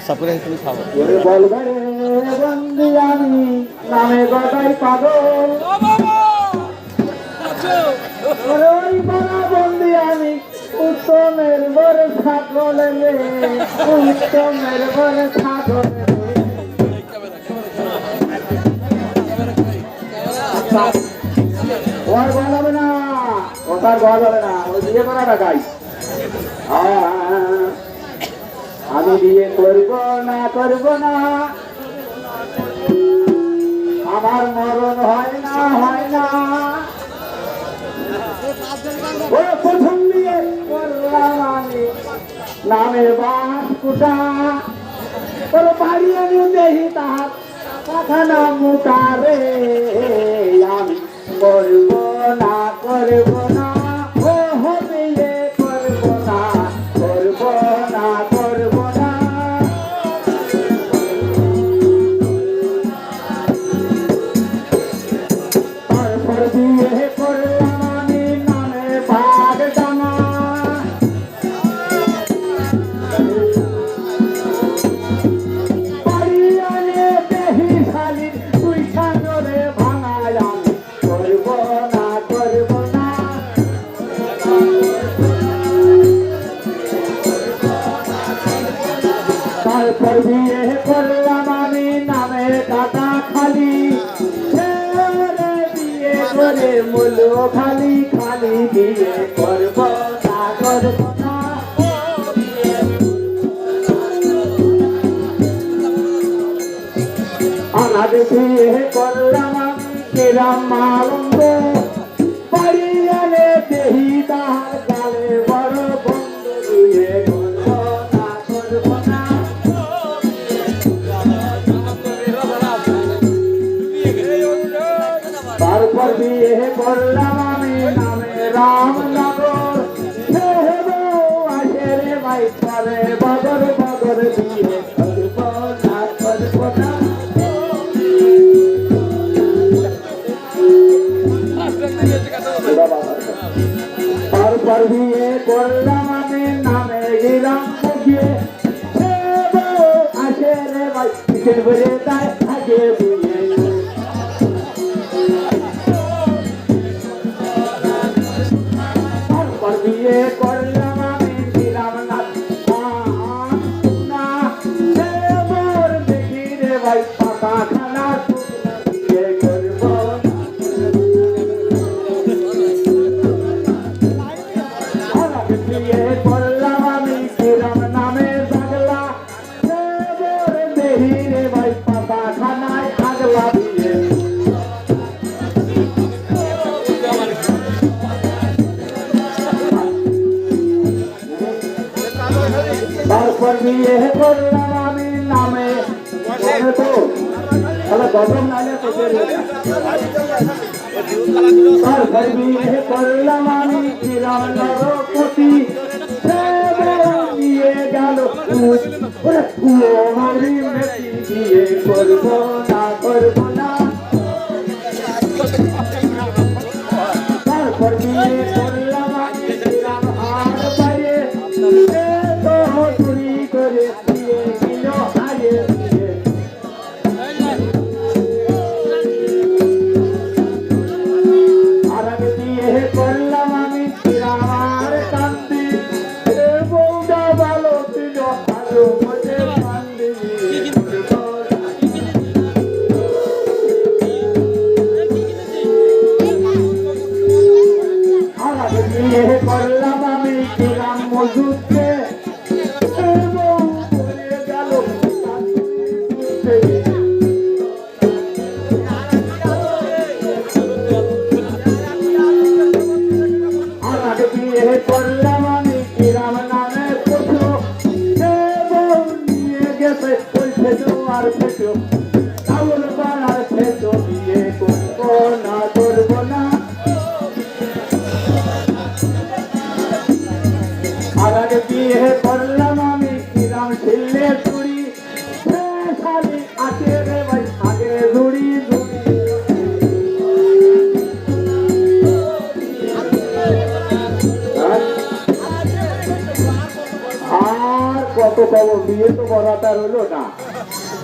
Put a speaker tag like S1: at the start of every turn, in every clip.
S1: সাপুরে তুমি খাবো
S2: বলবে রে বন্দি আমি নামে গদাই পাগল ওই বড় বন্দি আমি উত্তমের বড় ছাগল রে উত্তমের বড় ছাগল ওর বলা যাবে না ওটার বলা যাবে না ওই বিয়ে করাটা গাই আমি বিয়ে করব না আমার মরণ হয় না ও প্রথম বিয়ে করলাম আমি নামে বাস কুটা ওর বাড়ি আমি দেখি তাহার কথা না মুটা রে আমি করব না ও বিয়ে করব না তারপর বিয়ে করলাম আমি নামে বাঘ ডানা বাড়ি আনে দেহি শালির তুই সাগরে ভাঙায় আমি করব না তারপর বিয়ে করলাম আমি নামে কাটা খালি বিয়ে করে মুলো খালি বিয়ে করব না আনাদ বিয়ে করলাম আমি কিরাম মালন্দ বাড়ি আনে দেহি তাহার গালে বড় বন্ধু বিয়ে তারপর বিয়ে করলাম আমি নামে রামনগর আসে রে ভাই পরে বগর বিয়ে তারপর বিয়ে করলাম আমি নামে গেলাম গিয়ে আসে রে ভাই চিকেন বলে তাই আগে বিয়ে বিয়ে করলাম আমি ছিলাম না দেখি রে ভাই পাকা খানা বিয়ে করব বিয়ে করলাম আমি ছিলাম নামে পাগলা দেখি রে ভাই পাকা খানায় আগলা বিয়ে তারপর বিয়ে করলাম আমি নামে গরম নালে তারপর বিয়ে করলাম আমি কিরাম নরপতি বিয়ে গেল বিয়ে করব না তারপর বিয়ে করলাম আমি কিরাম হার পায়ে চুরি করে দিয়ে দিল হারিয়ে দিয়ে আর আমি বিয়ে করলাম আমি আমার কান্দি বউটা ভালো ছিল আরো মজে কান্দি আর আমি বিয়ে করলাম আমি কিরাম মজুদকে করলাম আমি কিরাম নামে পশু নিয়ে গেছে ওই ফেটো আর ফেটো চাউল বানার ফেটো বিয়ে করবো না আর আগে বিয়ে করলাম আমি কিরাম ছিললে চুড়ি শালি আছে রে ভাই আগে জুড়ি আর কত পাবো, বিয়ে তো বড়াটা হলো না।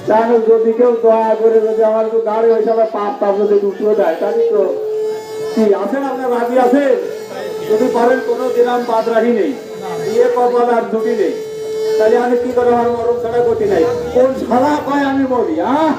S2: জানো যদি কেউ দয়া করে যদি আমার একটু গাড়ি হিসাবে পাপ তাপ যদি উঠিয়ে দেয়, তাহলে তো কি আছেন আপনার রাজি আছেন? যদি পারেন কোনো দিনাম বাদ রাখি নেই, বিয়ে কপাল আর দুটি নেই, তাহলে আমি কি করে আমার মরম ছাড়া গতি নাই। কোন সারা কয় আমি মরি?
S1: আমার